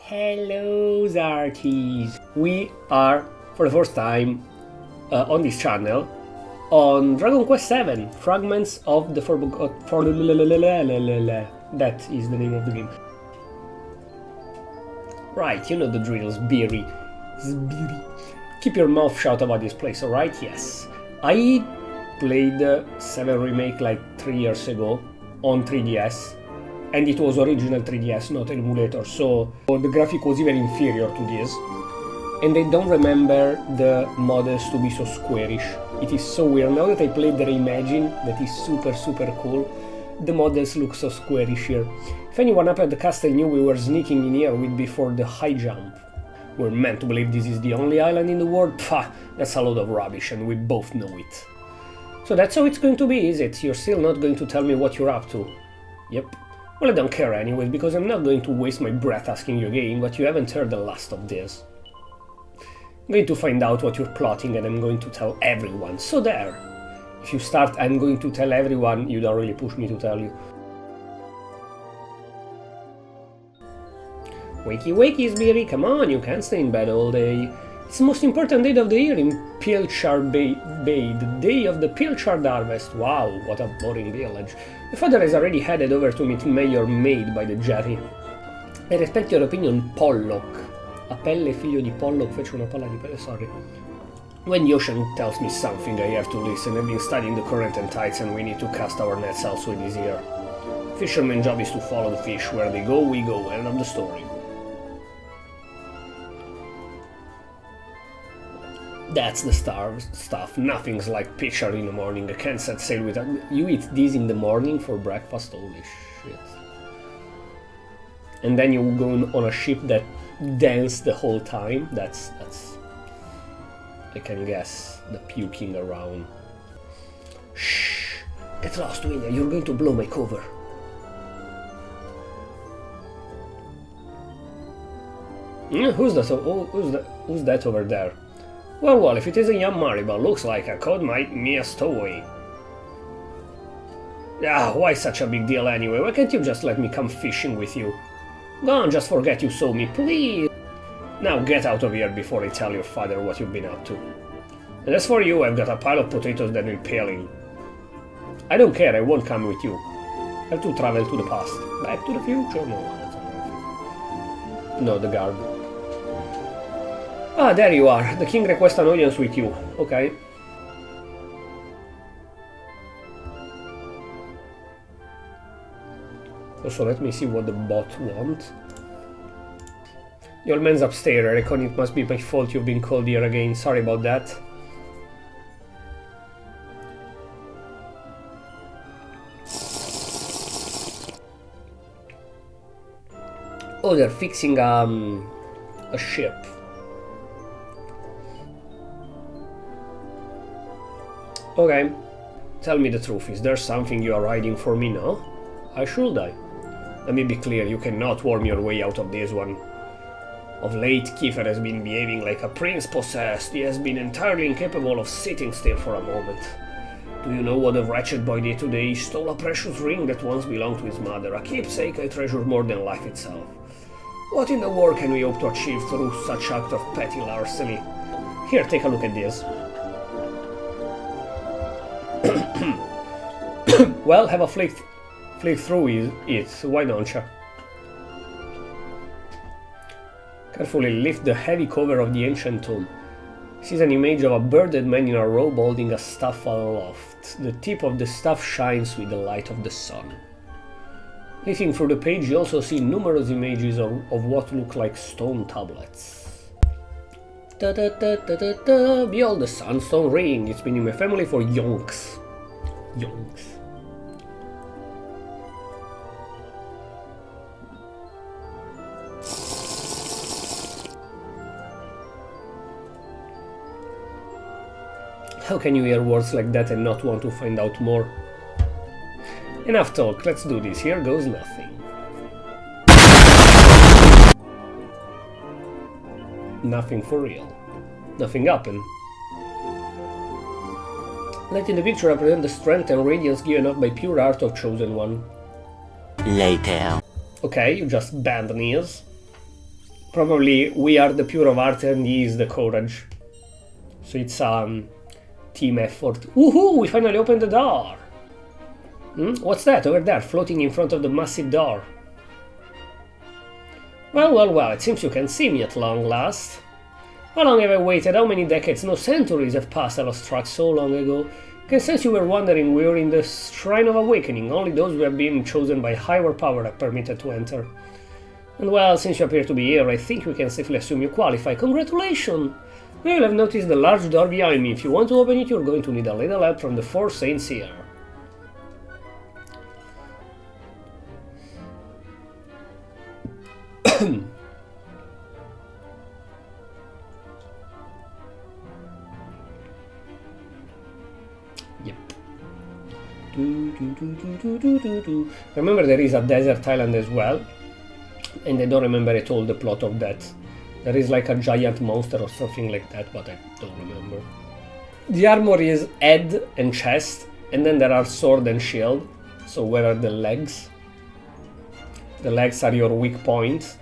Hello Zarkies! We are, for the first time on this channel, on Dragon Quest VII, Fragments of the That is the name of the game. Right, you know the drill, Sbiri. Keep your mouth shut about this place, alright? Yes. I played 7 Remake like 3 years ago on 3DS. And it was original 3DS, not emulator, so the graphic was even inferior to this. And I don't remember the models to be so squarish. It is so weird. Now that I played the Reimagine, that is super cool, the models look so squarish here. If anyone up at the castle knew we were sneaking in here, we'd be for the high jump. We're meant to believe this is the only island in the world? Pah, that's a load of rubbish, and we both know it. So that's how it's going to be, is it? You're still not going to tell me what you're up to? Yep. Well, I don't care anyways, because I'm not going to waste my breath asking you again, but you haven't heard the last of this. I'm going to find out what you're plotting and I'm going to tell everyone, so there! If you start I'm going to tell everyone, you don't really push me to tell you. Wakey wakey, Sbiri, come on, you can't stay in bed all day. It's the most important day of the year in Pilchard Bay, the day of the Pilchard harvest. Wow, what a boring village. My father has already headed over to meet Mayor Maid by the jetty. I respect your opinion, Pollock. A pelle figlio di Pollock fece una palla di pelle, sorry. When the ocean tells me something, I have to listen. I've been studying the current and tides and we need to cast our nets elsewhere this year. Fisherman's job is to follow the fish. Where they go, we go. End of the story. That's the stuff. Nothing's like picture in the morning. I can't set sail without... You eat this in the morning for breakfast? Holy shit. And then you go on a ship that dance the whole time? That's... I can guess. The puking around. Shh! Get lost, William. You're going to blow my cover. Who's that over there? Well, if it isn't young Maribel, looks like I caught me a stowaway. Ah, why such a big deal anyway? Why can't you just let me come fishing with you? Go on, just forget you saw me, please! Now get out of here before I tell your father what you've been up to. And as for you, I've got a pile of potatoes that will pale him. I don't care, I won't come with you. I have to travel to the past. Back to the future? No, the guard. Ah, there you are. The king requests an audience with you. Okay. Also, let me see what the bot wants. The old man's upstairs. I reckon it must be my fault you've been called here again. Sorry about that. Oh, they're fixing a ship. Okay, tell me the truth, is there something you are hiding from me now? How should I? Let me be clear, you cannot worm your way out of this one. Of late, Kiefer has been behaving like a prince possessed. He has been entirely incapable of sitting still for a moment. Do you know what the wretched boy did today? He stole a precious ring that once belonged to his mother, a keepsake I treasure more than life itself. What in the world can we hope to achieve through such act of petty larceny? Here, take a look at this. Well, have a flick through it, why don't you? Carefully lift the heavy cover of the ancient tomb. This is an image of a bearded man in a robe holding a staff aloft. The tip of the staff shines with the light of the sun. Lifting through the page, you also see numerous images of what look like stone tablets. Behold the sunstone ring. It's been in my family for yonks. Yonks. How can you hear words like that and not want to find out more? Enough talk, let's do this. Here goes nothing. Nothing for real. Nothing happened. Let in the picture represent the strength and radiance given off by pure art of Chosen One. Later. Okay, you just bend knees. Probably we are the pure of art and he is the courage. So it's team effort. Woohoo! We finally opened the door! What's that over there, floating in front of the massive door? Well, it seems you can see me at long last. How long have I waited? How many decades? No, centuries have passed. I lost track so long ago. I can sense you were wondering. We were in the Shrine of Awakening. Only those who have been chosen by higher power are permitted to enter. And well, since you appear to be here, I think we can safely assume you qualify. Congratulations! You will have noticed the large door behind me. If you want to open it, you're going to need a little help from the four saints here. Yep. Remember, there is a desert island as well, and I don't remember at all the plot of that. There is like a giant monster or something like that, but I don't remember. The armor is head and chest, and then there are sword and shield. So where are the legs? The legs are your weak points,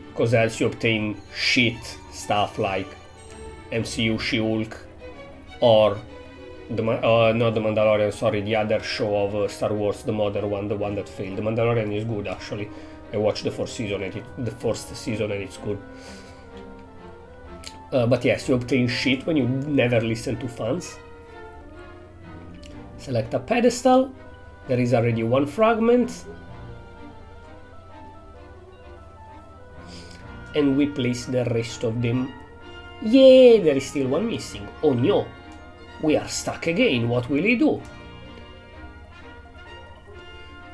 because else you obtain shit stuff like MCU She-Hulk or the not the Mandalorian, sorry, the other show of Star Wars, the modern one, the one that failed. The Mandalorian is good actually. I watched the first season and it's good. But yes, you obtain shit when you never listen to fans. Select a pedestal. There is already one fragment. And we place the rest of them. Yeah, there is still one missing. Oh no, we are stuck again. What will he do?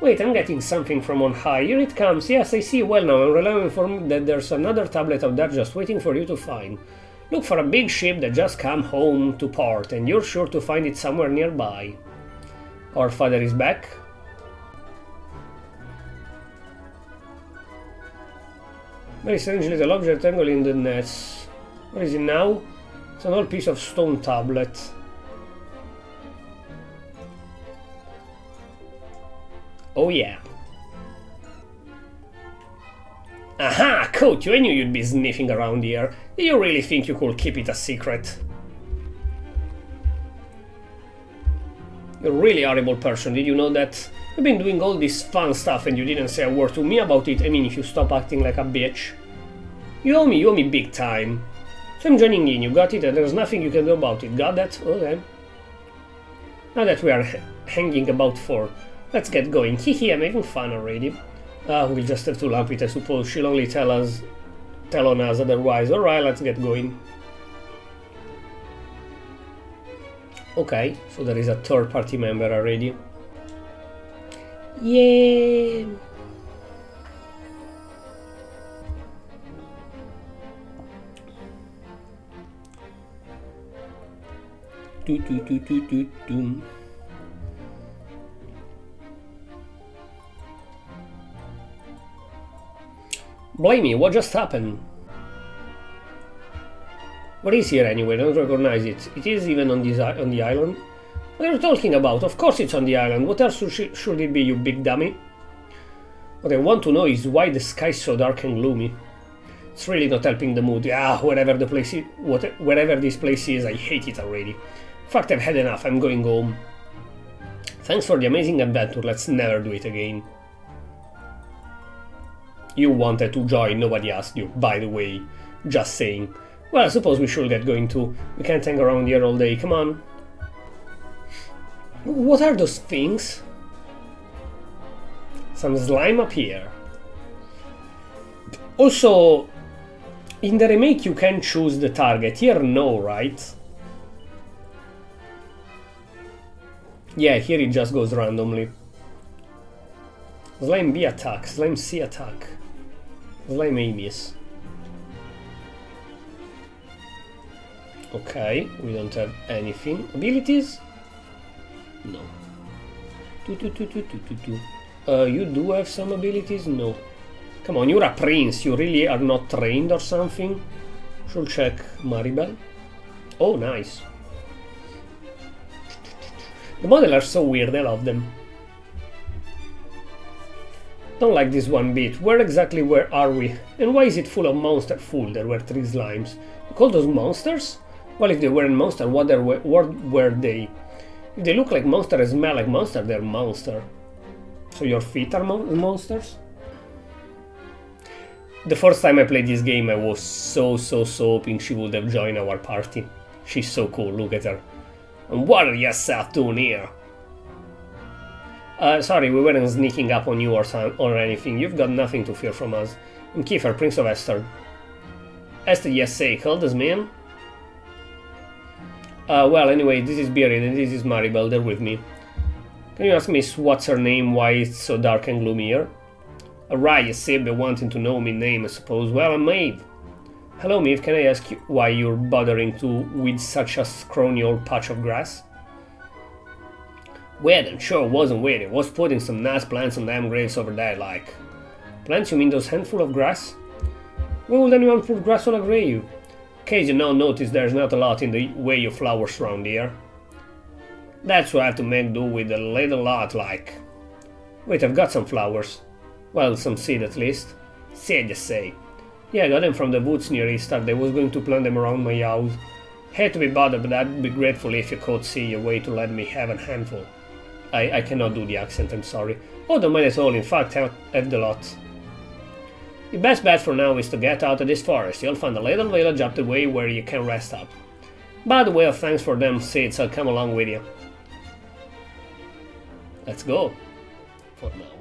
Wait, I'm getting something from on high. Here it comes. Yes, I see. Well, now I'm relying informed that there's another tablet out there just waiting for you to find. Look for a big ship that just come home to port, and you're sure to find it somewhere nearby. Our father is back. Very strange little object tangled in the nets. Where is it now? It's an old piece of stone tablet. Oh yeah. Aha! Caught you! I knew you'd be sniffing around here. Do you really think you could keep it a secret? You're a really horrible person, did you know that? You've been doing all this fun stuff and you didn't say a word to me about it. I mean, if you stop acting like a bitch. You owe me big time. So I'm joining in, you got it, and there's nothing you can do about it. Got that? Okay. Now that we are hanging about for, let's get going. Hehe, I'm having fun already. We'll just have to lamp it, I suppose. She'll only tell on us otherwise. Alright, let's get going. Okay, so there is a third party member already. Yeah. Blimey, what just happened? What is here anyway? I don't recognize it. It is even on the island? What are you talking about? Of course it's on the island. What else should it be, you big dummy? What I want to know is why the sky is so dark and gloomy. It's really not helping the mood. Wherever this place is, I hate it already. In fact, I've had enough. I'm going home. Thanks for the amazing adventure. Let's never do it again. You wanted to join, nobody asked you, by the way. Just saying. Well, I suppose we should get going too. We can't hang around here all day, come on. What are those things? Some slime up here. Also, in the remake you can choose the target. Here no, right? Yeah, here it just goes randomly. Slime B attack, slime C attack. Slime A miss. Okay, we don't have anything. Abilities? No. You do have some abilities? No. Come on, you're a prince. You really are not trained or something? Should check Maribel. Oh, nice. The models are so weird, I love them. Don't like this one bit. Where are we? And why is it full of monster? Fool, there were 3 slimes. You call those monsters? Well, if they weren't monsters, what were they? If they look like monster and smell like monster, they're monster. So your feet are monsters? The first time I played this game, I was so hoping she would have joined our party. She's so cool, look at her. And what are you doing here? Sorry, we weren't sneaking up on you or anything. You've got nothing to fear from us. I'm Kiefer, Prince of Esther. Esther, yes, say, call this man? Well, anyway, this is Beery and this is Maribel, they're with me. Can you ask me what's her name, why it's so dark and gloomy here? Alright, you seem to be wanting to know my name, I suppose. Well, I'm Maeve. Hello, Maeve, can I ask you why you're bothering to with such a scrawny old patch of grass? Well, then, sure wasn't weird. It was putting some nice plants on them graves over there, like. Plants, you mean those handful of grass? Why would anyone put grass on a grave? In case you now notice there's not a lot in the way of flowers around here. That's why I have to make do with a little lot, like. Wait, I've got some flowers. Well, some seed at least. Seed, you say? Yeah, I got them from the woods near Easter. I was going to plant them around my house. Hate to be bothered, but I'd be grateful if you could see a way to let me have a handful. I cannot do the accent, I'm sorry. Oh, don't mind at all, in fact, I have the lot. Your best bet for now is to get out of this forest. You'll find a little village up the way where you can rest up. By the way, thanks for them seeds, I'll come along with you. Let's go. For now.